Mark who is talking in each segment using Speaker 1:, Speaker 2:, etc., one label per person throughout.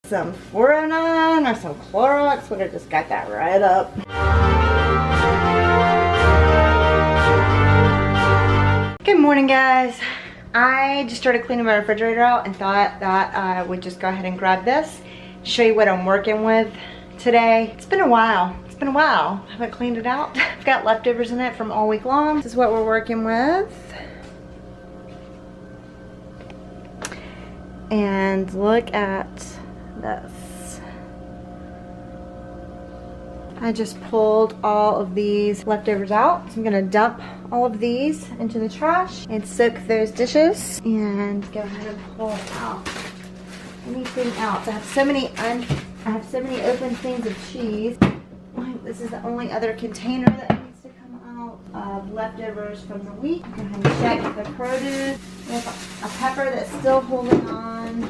Speaker 1: some 409 or some Clorox would have just got that right up. Good morning, guys. I just started cleaning my refrigerator out and thought that I would just go ahead and grab this, show you what I'm working with today. It's been a while. I haven't cleaned it out. I've got leftovers in it from all week long. This is what we're working with. And look at this. I just pulled all of these leftovers out. So I'm gonna dump all of these into the trash and soak those dishes and go ahead and pull out anything else. I have so many open things of cheese. This is the only other container that needs to come out of leftovers from the week. Go ahead and check the produce. We have a pepper that's still holding on.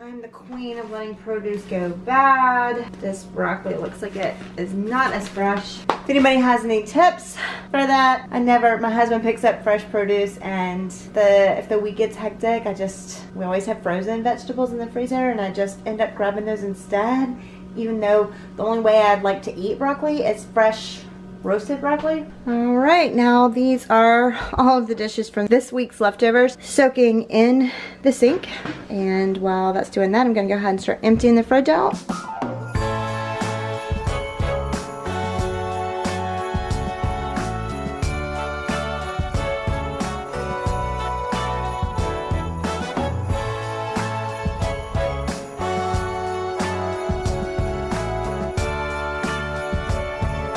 Speaker 1: I'm the queen of letting produce go bad. This broccoli looks like it is not as fresh. If anybody has any tips for that, my husband picks up fresh produce, and if the week gets hectic, we always have frozen vegetables in the freezer, and I just end up grabbing those instead, even though the only way I'd like to eat broccoli is fresh roasted broccoli. All right, now these are all of the dishes from this week's leftovers soaking in the sink. And while that's doing that, I'm gonna go ahead and start emptying the fridge out.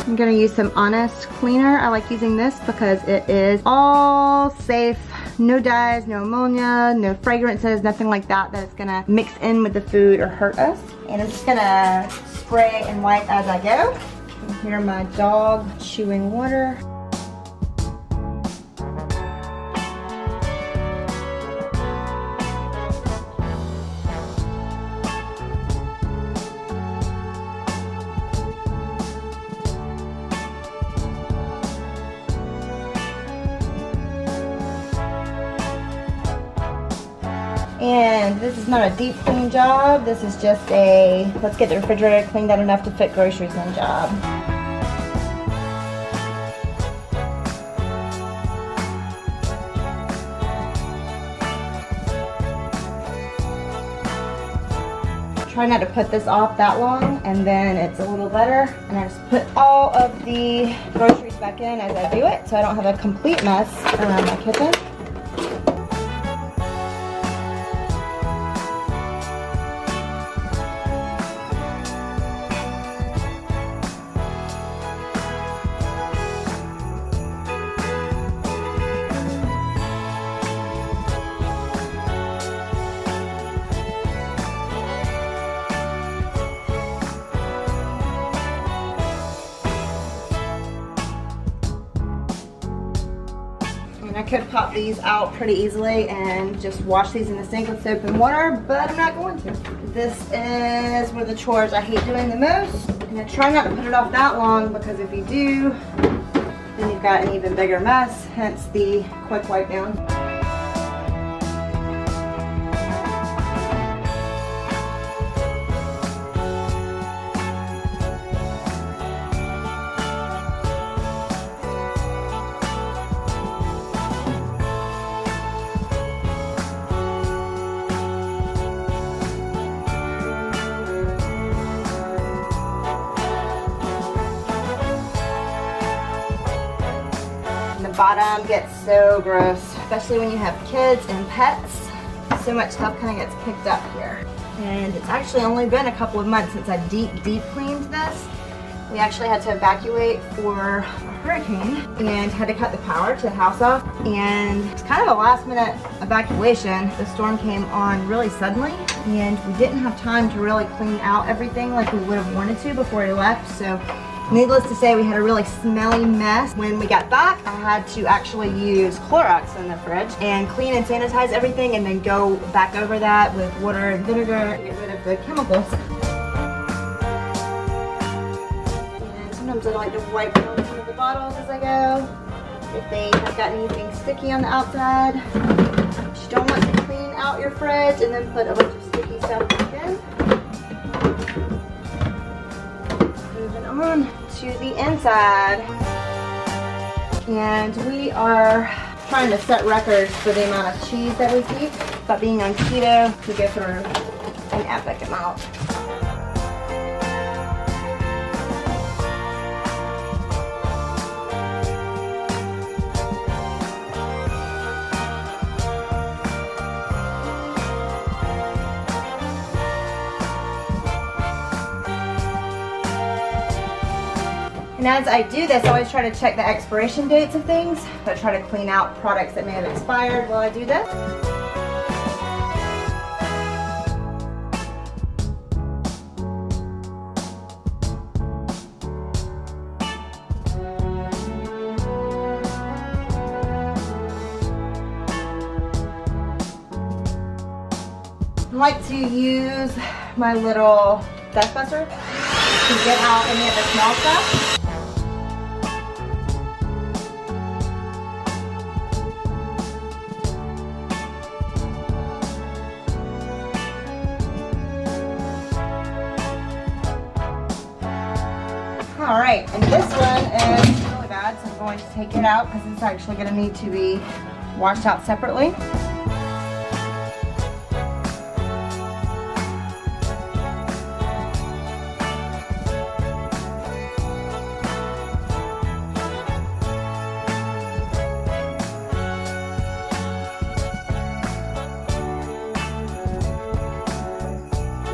Speaker 1: I'm gonna use some Honest cleaner. I like using this because it is all safe. No dyes, no ammonia, no fragrances, nothing like that that is gonna mix in with the food or hurt us. And I'm just gonna spray and wipe as I go. You can hear my dog chewing water. And this is not a deep clean job. This is just a let's get the refrigerator cleaned out enough to fit groceries in job. Try not to put this off that long, and then it's a little better. And I just put all of the groceries back in as I do it, so I don't have a complete mess around my kitchen. I could pop these out pretty easily and just wash these in the sink with soap and water, but I'm not going to. This is one of the chores I hate doing the most, and I try not to put it off that long, because if you do, then you've got an even bigger mess, hence the quick wipe down. Bottom gets so gross, especially when you have kids and pets. So much stuff kind of gets picked up here. And it's actually only been a couple of months since I deep cleaned this. We actually had to evacuate for a hurricane and had to cut the power to the house off. And it's kind of a last minute evacuation. The storm came on really suddenly, and we didn't have time to really clean out everything like we would have wanted to before we left. So needless to say, we had a really smelly mess. When we got back, I had to actually use Clorox in the fridge and clean and sanitize everything, and then go back over that with water and vinegar to get rid of the chemicals. And sometimes I like to wipe down some of the bottles as I go. if they have got anything sticky on the outside. You don't want to clean out your fridge and then put a bunch of sticky stuff back in. Moving on to the inside. And we are trying to set records for the amount of cheese that we eat. But being on keto, we go through an epic amount. And as I do this, I always try to check the expiration dates of things. I try to clean out products that may have expired while I do this. I like to use my little dustbuster to get out any of the small stuff. Alright, and this one is really bad, so I'm going to take it out because it's actually going to need to be washed out separately.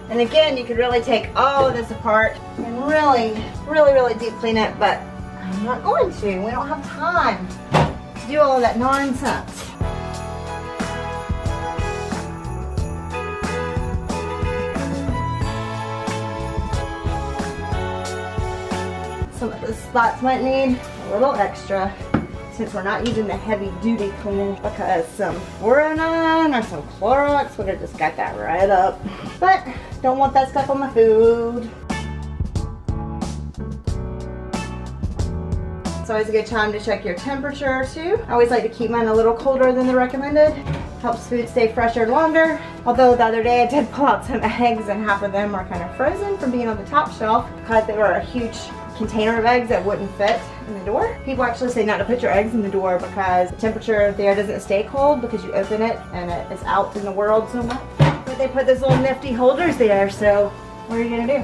Speaker 1: And again, you could really take all of this apart and really deep clean it, but I'm not going to. We don't have time to do all of that nonsense. Some of the spots might need a little extra since we're not using the heavy duty cleaning, because some 409 or some Clorox would have just got that right up. But don't want that stuff on my food. It's always a good time to check your temperature too. I always like to keep mine a little colder than the recommended. Helps food stay fresher longer. Although the other day I did pull out some eggs and half of them are kind of frozen from being on the top shelf because they were a huge container of eggs that wouldn't fit in the door. People actually say not to put your eggs in the door because the temperature there doesn't stay cold because you open it and it is out in the world so much. But they put those little nifty holders there, so what are you gonna do?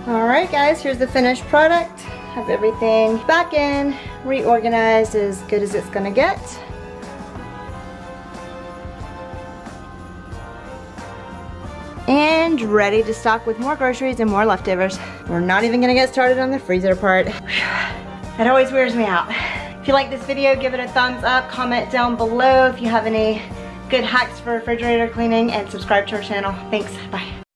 Speaker 1: Alright guys, here's the finished product. Have everything back in, reorganized as good as it's gonna get. And ready to stock with more groceries and more leftovers. We're not even gonna get started on the freezer part. That always wears me out. If you like this video, give it a thumbs up, comment down below if you have any good hacks for refrigerator cleaning, and subscribe to our channel. Thanks, bye.